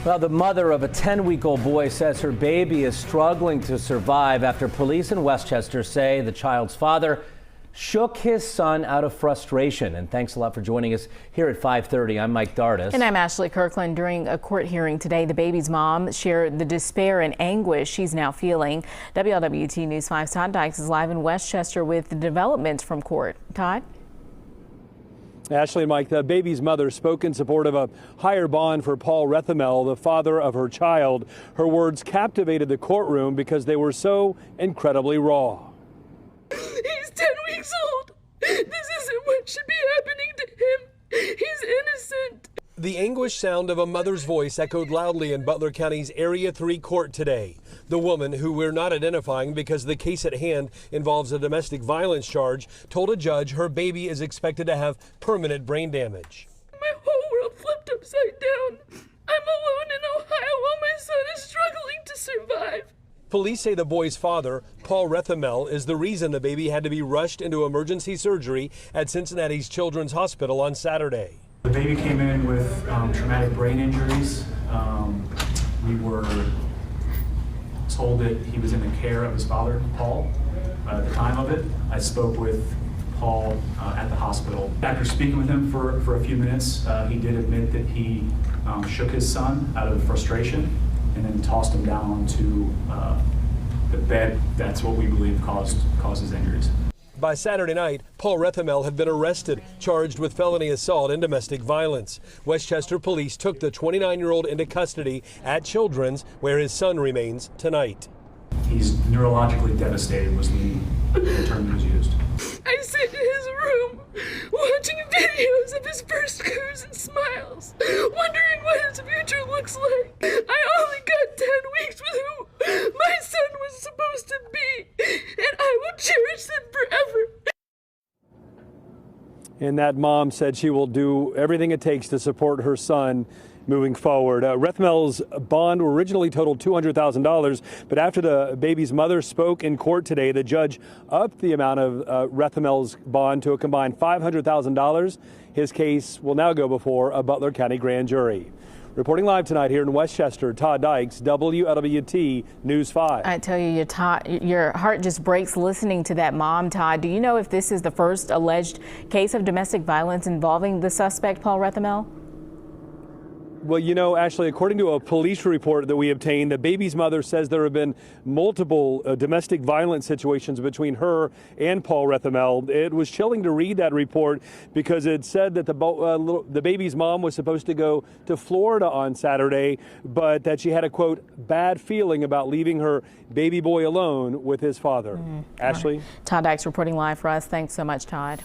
Well, the mother of a 10-week-old boy says her baby is struggling to survive after police in Westchester say the child's father shook his son out of frustration. And thanks a lot for joining us here at 5:30. I'm Mike Dardis. And I'm Ashley Kirkland. During a court hearing today, the baby's mom shared the despair and anguish she's now feeling. WLWT News 5's Todd Dykes is live in Westchester with the developments from court. Todd? Ashley and Mike, the baby's mother spoke in support of a higher bond for Paul Rethamel, the father of her child. Her words captivated the courtroom because they were so incredibly raw. He's 10 weeks old. This isn't what should be happening to him. He's innocent. The anguished sound of a mother's voice echoed loudly in Butler County's Area 3 court today. The woman, who we're not identifying because the case at hand involves a domestic violence charge, told a judge her baby is expected to have permanent brain damage. My whole world flipped upside down. I'm alone in Ohio while my son is struggling to survive. Police say the boy's father, Paul Rethamel, is the reason the baby had to be rushed into emergency surgery at Cincinnati's Children's Hospital on Saturday. The baby came in with traumatic brain injuries. We were told that he was in the care of his father, Paul, at the time of it. I spoke with Paul at the hospital. After speaking with him for a few minutes, he did admit that he shook his son out of frustration and then tossed him down onto the bed. That's what we believe caused his injuries. By Saturday night, Paul Rethamel had been arrested, charged with felony assault and domestic violence. Westchester police took the 29-year-old into custody at Children's, where his son remains tonight. He's neurologically devastated was the term that was used. I sit in his room watching videos of his first cruise and smiles, wondering what his future looks like. I only got 10 weeks with who my son was supposed to be, and I will cherish them forever. And that mom said she will do everything it takes to support her son moving forward. Rethamel's bond originally totaled $200,000, but after the baby's mother spoke in court today, the judge upped the amount of Rethamel's bond to a combined $500,000. His case will now go before a Butler County grand jury. Reporting live tonight here in Westchester, Todd Dykes, WLWT News 5. I tell you, your heart just breaks listening to that mom, Todd. Do you know if this is the first alleged case of domestic violence involving the suspect, Paul Rethamel? Well, you know, Ashley, according to a police report that we obtained, the baby's mother says there have been multiple domestic violence situations between her and Paul Rethamel. It was chilling to read that report because it said that the baby's mom was supposed to go to Florida on Saturday, but that she had a, quote, bad feeling about leaving her baby boy alone with his father. Ashley? Todd Dykes reporting live for us. Thanks so much, Todd.